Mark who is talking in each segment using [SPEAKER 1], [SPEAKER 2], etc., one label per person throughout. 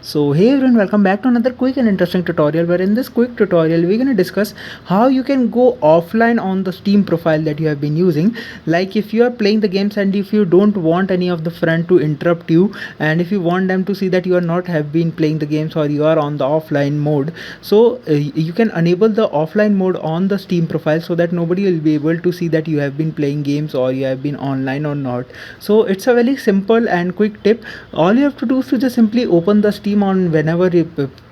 [SPEAKER 1] So hey everyone, welcome back to another quick and interesting tutorial, where in this quick tutorial we're going to discuss how you can go offline on the Steam profile that you have been using. Like if you are playing the games and if you don't want any of the friend to interrupt you, and if you want them to see that you are not have been playing the games or you are on the offline mode, so you can enable the offline mode on the Steam profile so that nobody will be able to see that you have been playing games or you have been online or not. So it's a very simple and quick tip. All you have to do is to just simply open the Steam on whenever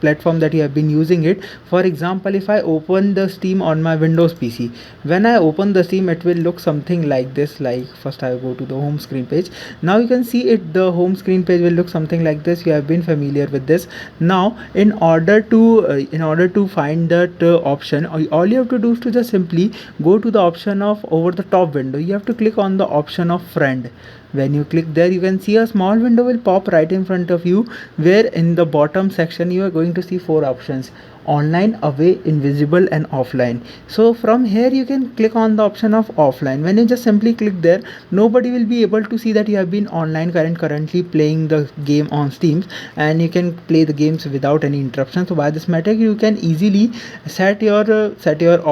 [SPEAKER 1] platform that you have been using it. For example, if I open the Steam on my Windows PC, when I open the Steam it will look something like this. Like first I go to the home screen page. Now you can see it, the home screen page will look something like this. You have been familiar with this. Now in order to find that option, all you have to do is to just simply go to the option of over the top window. You have to click on the option of friend. When you click there, you can see a small window will pop right in front of you, where in the bottom section you are going to see four options: online, away, invisible and offline. So from here you can click on the option of offline. When you just simply click there, nobody will be able to see that you have been online currently playing the game on Steam, and you can play the games without any interruption. So by this method you can easily set your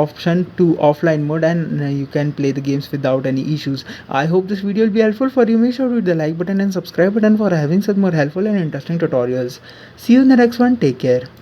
[SPEAKER 1] option to offline mode, and you can play the games without any issues. I hope this video will be helpful for you. Make sure to hit the like button and subscribe button for having such more helpful and interesting tutorials. See you in the next one. Take care.